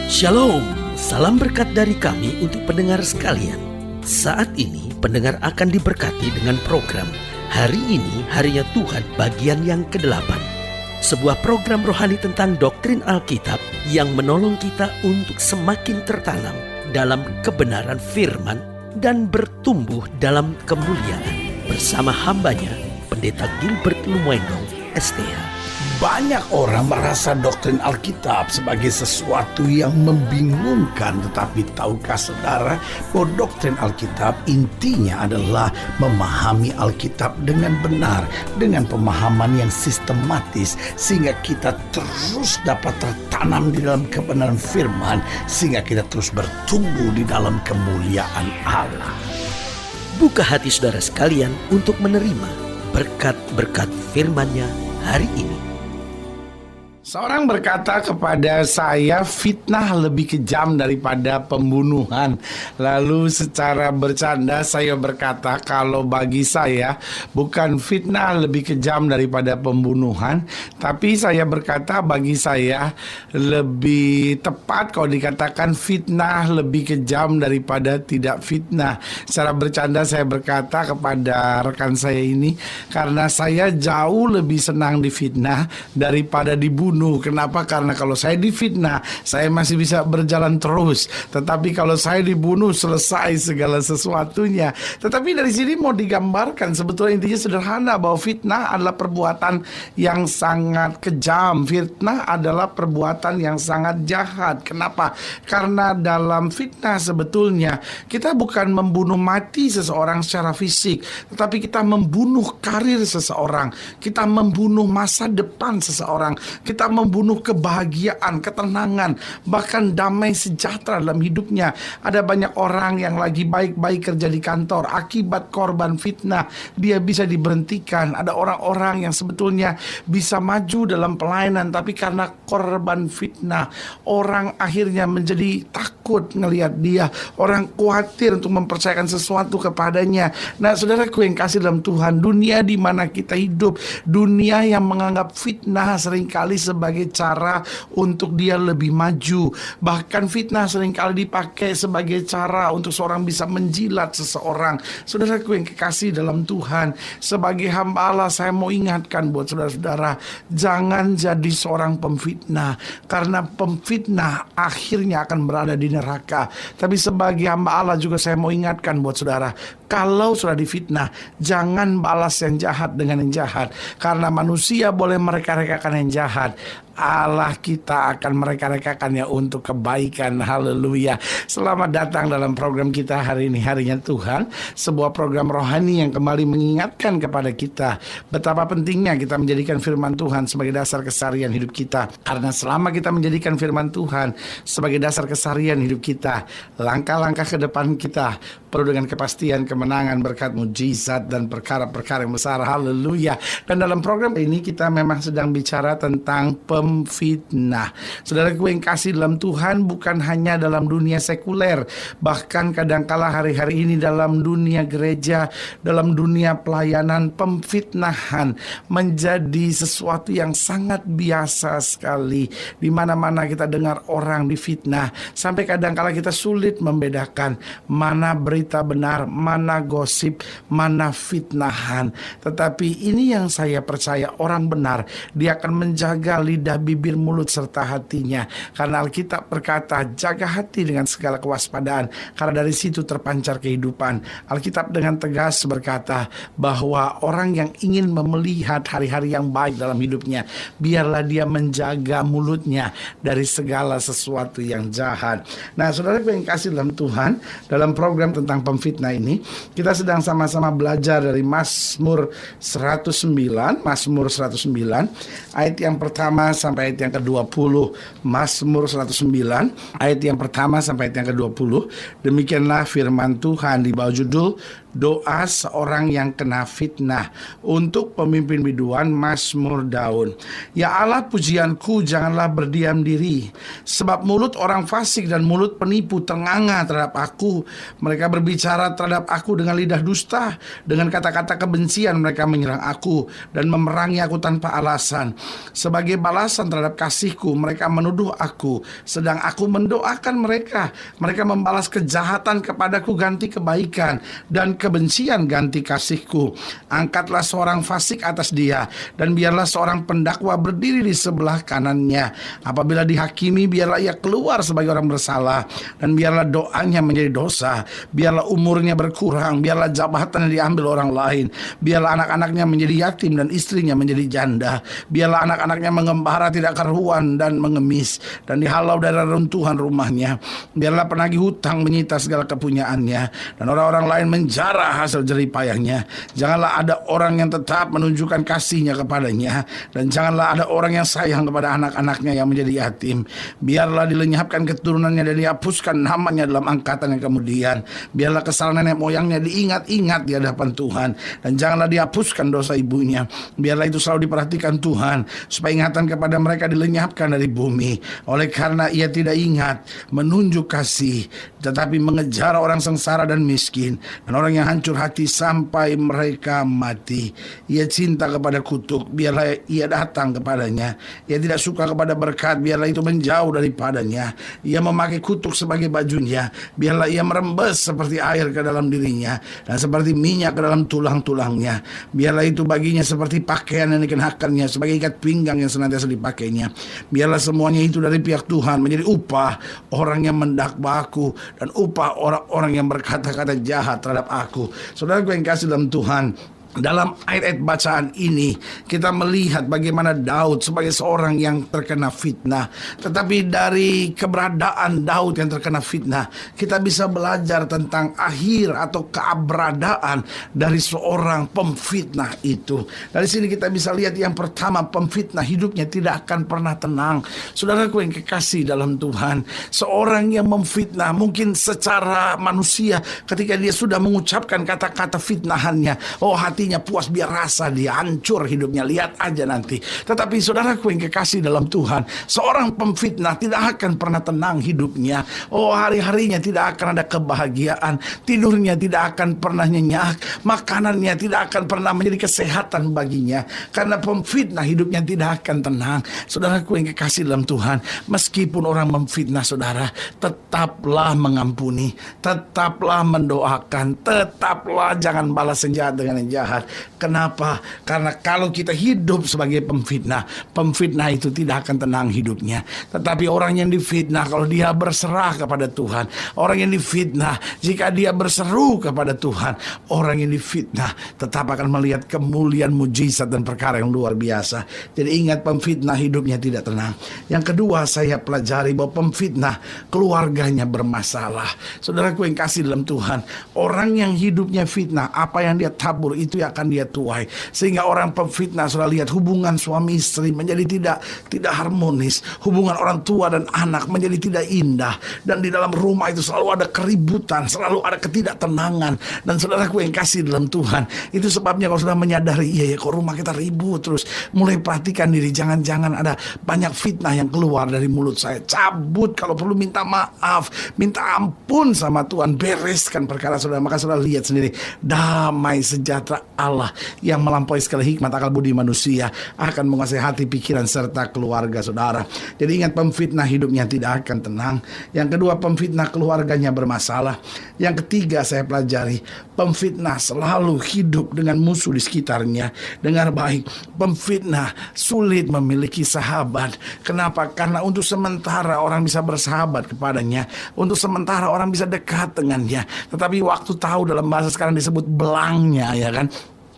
Shalom, salam berkat dari kami untuk pendengar sekalian. Saat ini pendengar akan diberkati dengan program Hari Ini Harinya Tuhan bagian yang ke-8. Sebuah program rohani tentang doktrin Alkitab yang menolong kita untuk semakin tertanam dalam kebenaran firman dan bertumbuh dalam kemuliaan. Bersama hambanya, Pendeta Gilbert Lumwendong, STH. Banyak orang merasa doktrin Alkitab sebagai sesuatu yang membingungkan. Tetapi tahukah saudara bahwa doktrin Alkitab intinya adalah memahami Alkitab dengan benar, dengan pemahaman yang sistematis, sehingga kita terus dapat tertanam di dalam kebenaran firman, sehingga kita terus bertumbuh di dalam kemuliaan Allah. Buka hati saudara sekalian untuk menerima berkat-berkat firman-Nya hari ini. Seorang berkata kepada saya, fitnah lebih kejam daripada pembunuhan. Lalu secara bercanda saya berkata, kalau bagi saya bukan fitnah lebih kejam daripada pembunuhan, tapi saya berkata bagi saya lebih tepat kalau dikatakan fitnah lebih kejam daripada tidak fitnah. Secara bercanda saya berkata kepada rekan saya ini, karena saya jauh lebih senang difitnah daripada dibunuh. Kenapa? Karena kalau saya difitnah, saya masih bisa berjalan terus. Tetapi kalau saya dibunuh, selesai segala sesuatunya. Tetapi dari sini mau digambarkan, sebetulnya intinya sederhana, bahwa fitnah adalah perbuatan yang sangat kejam. Fitnah adalah perbuatan yang sangat jahat. Kenapa? Karena dalam fitnah sebetulnya kita bukan membunuh mati seseorang secara fisik, tetapi kita membunuh karir seseorang, kita membunuh masa depan seseorang, kita membunuh kebahagiaan, ketenangan, bahkan damai sejahtera dalam hidupnya. Ada banyak orang yang lagi baik-baik kerja di kantor, akibat korban fitnah dia bisa diberhentikan. Ada orang-orang yang sebetulnya bisa maju dalam pelayanan, tapi karena korban fitnah, orang akhirnya menjadi takut ngelihat dia. Orang khawatir untuk mempercayakan sesuatu kepadanya. Nah, saudaraku yang kasih dalam Tuhan, dunia di mana kita hidup, dunia yang menganggap fitnah seringkali sebagai cara untuk dia lebih maju. Bahkan fitnah seringkali dipakai sebagai cara untuk seorang bisa menjilat seseorang. Saudaraku yang kekasih dalam Tuhan, sebagai hamba Allah saya mau ingatkan buat saudara-saudara, jangan jadi seorang pemfitnah, karena pemfitnah akhirnya akan berada di neraka. Tapi sebagai hamba Allah juga saya mau ingatkan buat saudara, kalau sudah difitnah, jangan balas yang jahat dengan yang jahat. Karena manusia boleh mereka-rekakan yang jahat, Allah kita akan mereka-rekakannya untuk kebaikan. Haleluya. Selamat datang dalam program kita hari ini, Harinya Tuhan. Sebuah program rohani yang kembali mengingatkan kepada kita betapa pentingnya kita menjadikan firman Tuhan sebagai dasar keseharian hidup kita. Karena selama kita menjadikan firman Tuhan sebagai dasar keseharian hidup kita, langkah-langkah ke depan kita penuh dengan kepastian, kemenangan, berkat, mujizat, dan perkara-perkara yang besar. Haleluya. Dan dalam program ini kita memang sedang bicara tentang pemfitnah. Saudaraku yang kasih dalam Tuhan, bukan hanya dalam dunia sekuler, bahkan kadangkala hari-hari ini dalam dunia gereja, dalam dunia pelayanan, pemfitnahan menjadi sesuatu yang sangat biasa sekali. Di mana-mana kita dengar orang difitnah, sampai kadangkala kita sulit membedakan mana berita benar, mana gosip, mana fitnahan. Tetapi ini yang saya percaya, orang benar dia akan menjaga lidah, bibir, mulut, serta hatinya. Karena Alkitab berkata, jaga hati dengan segala kewaspadaan, karena dari situ terpancar kehidupan. Alkitab dengan tegas berkata bahwa orang yang ingin melihat hari-hari yang baik dalam hidupnya, biarlah dia menjaga mulutnya dari segala sesuatu yang jahat. Nah, saudara yang kasih dalam Tuhan, dalam program tentang pemfitnah ini, kita sedang sama-sama belajar dari Mazmur 109, ayat yang pertama sampai ayat yang ke-20. Mazmur 109, ayat yang pertama sampai ayat yang ke-20. Demikianlah firman Tuhan di bawah judul Doa seorang yang kena fitnah. Untuk pemimpin biduan, Mazmur Daud. Ya Allah pujianku, janganlah berdiam diri, sebab mulut orang fasik dan mulut penipu ternganga terhadap aku. Mereka berbicara terhadap aku dengan lidah dusta, dengan kata-kata kebencian mereka menyerang aku dan memerangi aku tanpa alasan. Sebagai balasan terhadap kasihku, mereka menuduh aku, sedang aku mendoakan mereka. Mereka membalas kejahatan kepadaku ganti kebaikan, dan kebencian ganti kasihku. Angkatlah seorang fasik atas dia, dan biarlah seorang pendakwa berdiri di sebelah kanannya. Apabila dihakimi, biarlah ia keluar sebagai orang bersalah, dan biarlah doanya menjadi dosa. Biarlah umurnya berkurang, biarlah jabatannya diambil orang lain, biarlah anak-anaknya menjadi yatim dan istrinya menjadi janda. Biarlah anak-anaknya mengembara tidak karuan dan mengemis, dan dihalau dari runtuhan rumahnya. Biarlah penagih hutang menyita segala kepunyaannya, dan orang-orang lain menjara hasil jerih payahnya. Janganlah ada orang yang tetap menunjukkan kasihnya kepadanya, dan janganlah ada orang yang sayang kepada anak-anaknya yang menjadi yatim. Biarlah dilenyapkan keturunannya dan dihapuskan namanya dalam angkatan yang kemudian. Biarlah kesalahan nenek moyangnya diingat-ingat di hadapan Tuhan, dan janganlah dihapuskan dosa ibunya. Biarlah itu selalu diperhatikan Tuhan, supaya ingatan kepada mereka dilenyapkan dari bumi. Oleh karena ia tidak ingat menunjuk kasih, tetapi mengejar orang sengsara dan miskin, dan orang yang hancur hati sampai mereka mati. Ia cinta kepada kutuk, biarlah ia datang kepadanya. Ia tidak suka kepada berkat, biarlah itu menjauh daripadanya. Ia memakai kutuk sebagai bajunya, biarlah ia merembes seperti air ke dalam dirinya, dan seperti minyak ke dalam tulang-tulangnya. Biarlah itu baginya seperti pakaian yang dikenakannya, sebagai ikat pinggang yang senantiasa dipakainya. Biarlah semuanya itu dari pihak Tuhan, menjadi upah orang yang mendakwa aku, dan upah orang-orang yang berkata-kata jahat terhadap aku. Saudaraku yang kasih dalam Tuhan, dalam ayat-ayat bacaan ini kita melihat bagaimana Daud sebagai seorang yang terkena fitnah. Tetapi dari keberadaan Daud yang terkena fitnah, kita bisa belajar tentang akhir atau keberadaan dari seorang pemfitnah itu. Dari sini kita bisa lihat yang pertama, pemfitnah hidupnya tidak akan pernah tenang. Saudaraku yang kekasih dalam Tuhan, seorang yang memfitnah mungkin secara manusia ketika dia sudah mengucapkan kata-kata fitnahannya, oh hatinya puas, biar rasa dia hancur hidupnya, lihat aja nanti. Tetapi saudaraku yang kekasih dalam Tuhan, seorang pemfitnah tidak akan pernah tenang hidupnya. Oh, hari-harinya tidak akan ada kebahagiaan, tidurnya tidak akan pernah nyenyak, makanannya tidak akan pernah menjadi kesehatan baginya, karena pemfitnah hidupnya tidak akan tenang. Saudaraku yang kekasih dalam Tuhan, meskipun orang memfitnah saudara, tetaplah mengampuni, tetaplah mendoakan, tetaplah jangan balas yang jahat dengan yang jahat. Kenapa? Karena kalau kita hidup sebagai pemfitnah, pemfitnah itu tidak akan tenang hidupnya. Tetapi orang yang difitnah, kalau dia berserah kepada Tuhan, orang yang difitnah, jika dia berseru kepada Tuhan, orang yang difitnah tetap akan melihat kemuliaan, mujizat dan perkara yang luar biasa. Jadi ingat, pemfitnah hidupnya tidak tenang. Yang kedua, saya pelajari bahwa pemfitnah keluarganya bermasalah. Saudaraku yang kasih dalam Tuhan, orang yang hidupnya fitnah, apa yang dia tabur itu akan dia tuai. Sehingga orang pemfitnah sudah lihat hubungan suami istri menjadi tidak harmonis, hubungan orang tua dan anak menjadi tidak indah, dan di dalam rumah itu selalu ada keributan, selalu ada ketidaktenangan. Dan saudaraku yang kasih dalam Tuhan, itu sebabnya kalau sudah menyadari, iya ya kok rumah kita ribut terus, mulai perhatikan diri, jangan-jangan ada banyak fitnah yang keluar dari mulut saya. Cabut, kalau perlu minta maaf, minta ampun sama Tuhan, bereskan perkara saudara. Maka saudara lihat sendiri, damai sejahtera Allah yang melampaui segala hikmat akal budi manusia akan menguasai hati, pikiran serta keluarga saudara. Jadi ingat, pemfitnah hidupnya tidak akan tenang. Yang kedua, pemfitnah keluarganya bermasalah. Yang ketiga, saya pelajari, pemfitnah selalu hidup dengan musuh di sekitarnya. Dengar baik, pemfitnah sulit memiliki sahabat. Kenapa? Karena untuk sementara orang bisa bersahabat kepadanya, untuk sementara orang bisa dekat dengannya, tetapi waktu tahu, dalam bahasa sekarang disebut belangnya, ya kan,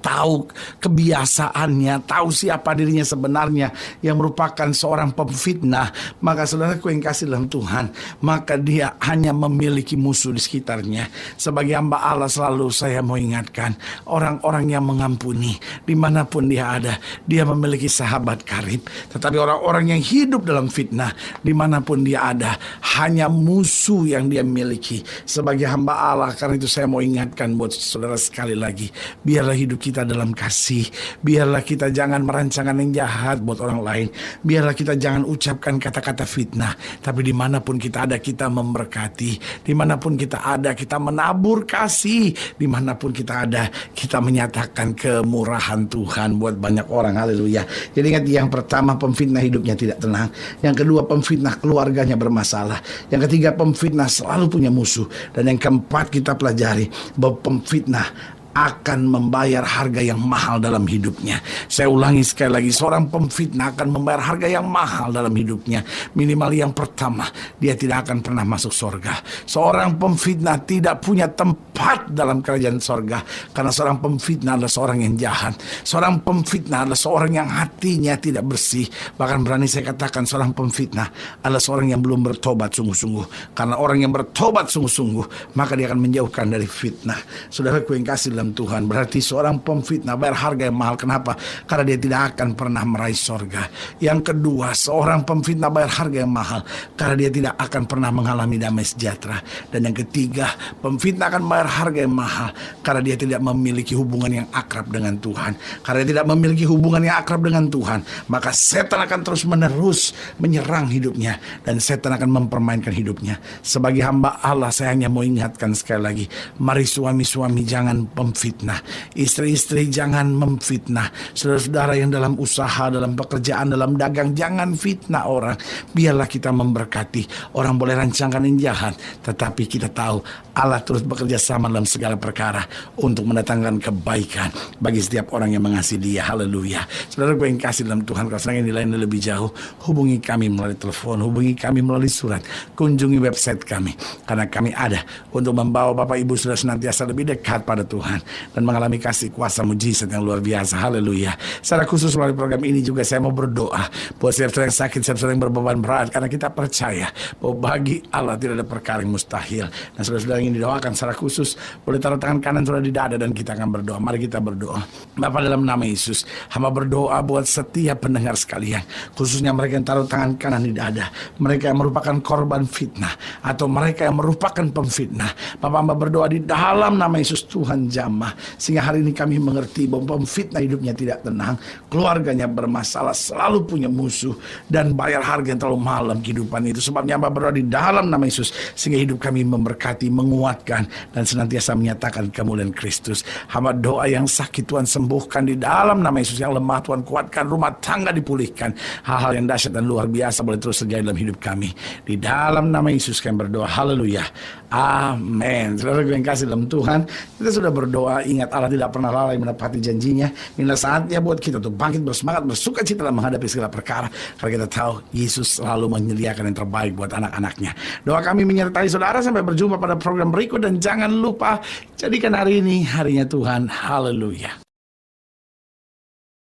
tahu kebiasaannya, tahu siapa dirinya sebenarnya yang merupakan seorang pemfitnah, maka saudaraku yang kasih dalam Tuhan, maka dia hanya memiliki musuh di sekitarnya. Sebagai hamba Allah selalu saya mau ingatkan, orang-orang yang mengampuni dimanapun dia ada, dia memiliki sahabat karib. Tetapi orang-orang yang hidup dalam fitnah dimanapun dia ada, hanya musuh yang dia miliki. Sebagai hamba Allah, karena itu saya mau ingatkan buat saudara sekali lagi, biarlah hidup kita dalam kasih, biarlah kita jangan merancangkan yang jahat buat orang lain, biarlah kita jangan ucapkan kata-kata fitnah, tapi dimanapun kita ada kita memberkati, dimanapun kita ada kita menabur kasih, dimanapun kita ada kita menyatakan kemurahan Tuhan buat banyak orang. Haleluya. Jadi ingat, yang pertama, pemfitnah hidupnya tidak tenang. Yang kedua, pemfitnah keluarganya bermasalah. Yang ketiga, pemfitnah selalu punya musuh. Dan yang keempat, kita pelajari bahwa pemfitnah akan membayar harga yang mahal dalam hidupnya. Saya ulangi sekali lagi, seorang pemfitnah akan membayar harga yang mahal dalam hidupnya. Minimal yang pertama, dia tidak akan pernah masuk surga. Seorang pemfitnah tidak punya tempat dalam kerajaan surga, karena seorang pemfitnah adalah seorang yang jahat. Seorang pemfitnah adalah seorang yang hatinya tidak bersih. Bahkan berani saya katakan, seorang pemfitnah adalah seorang yang belum bertobat sungguh-sungguh. Karena orang yang bertobat sungguh-sungguh, maka dia akan menjauhkan dari fitnah. Saudaraku yang kasih dalam Tuhan, berarti seorang pemfitnah bayar harga yang mahal. Kenapa? Karena dia tidak akan pernah meraih sorga. Yang kedua, seorang pemfitnah bayar harga yang mahal karena dia tidak akan pernah mengalami damai sejahtera. Dan yang ketiga, pemfitnah akan bayar harga yang mahal karena dia tidak memiliki hubungan yang akrab dengan Tuhan. Karena dia tidak memiliki hubungan yang akrab dengan Tuhan, maka setan akan terus menerus menyerang hidupnya, dan setan akan mempermainkan hidupnya. Sebagai hamba Allah, saya hanya mau ingatkan sekali lagi, mari suami-suami jangan memfitnah, istri-istri jangan memfitnah, saudara-saudara yang dalam usaha, dalam pekerjaan, dalam dagang, jangan fitnah orang. Biarlah kita memberkati. Orang boleh rancangkan yang jahat, tetapi kita tahu Allah terus bekerja sama dalam segala perkara untuk mendatangkan kebaikan bagi setiap orang yang mengasihi Dia. Haleluya. Saudara gue yang kasih dalam Tuhan, kalau sedang yang lain lebih jauh, hubungi kami melalui telepon, hubungi kami melalui surat, kunjungi website kami, karena kami ada untuk membawa Bapak Ibu sudah senantiasa lebih dekat pada Tuhan dan mengalami kasih kuasa mujizat yang luar biasa. Haleluya. Secara khusus melalui program ini juga saya mau berdoa buat saudara yang sakit, saudara yang berbeban berat, karena kita percaya bahwa bagi Allah tidak ada perkara yang mustahil. Dan saudara-saudara yang ingin didoakan secara khusus, boleh taruh tangan kanan saudara di dada dan kita akan berdoa. Mari kita berdoa. Bapa, dalam nama Yesus, hamba berdoa buat setiap pendengar sekalian, khususnya mereka yang taruh tangan kanan di dada, mereka yang merupakan korban fitnah atau mereka yang merupakan pemfitnah. Bapak, hamba berdoa di dalam nama Yesus, Tuhan jamah, sehingga hari ini kami mengerti bahwa pemfitnah hidupnya tidak tenang, keluarganya bermasalah, selalu punya musuh, dan bayar harga yang terlalu mahal dalam kehidupan itu. Sebabnya hamba berdoa di dalam nama Yesus, sehingga hidup kami memberkati, menguatkan, dan senantiasa menyatakan kemuliaan Kristus. Hamba doa yang sakit Tuhan sembuhkan di dalam nama Yesus, yang lemah Tuhan kuatkan, rumah tangga dipulihkan, hal-hal yang dahsyat dan luar biasa boleh terus terjadi dalam hidup kami. Di dalam nama Yesus kami berdoa. Haleluya. Amin. Saudara yang kasih dalam Tuhan, kita sudah berdoa. Ingat, Allah tidak pernah lalai menepati janjinya. Inilah saatnya buat kita untuk bangkit bersemangat, bersuka cita dalam menghadapi segala perkara, karena kita tahu Yesus selalu menyediakan yang terbaik buat anak-anaknya. Doa kami menyertai saudara sampai berjumpa pada program berikut, dan jangan lupa jadikan hari ini harinya Tuhan. Haleluya.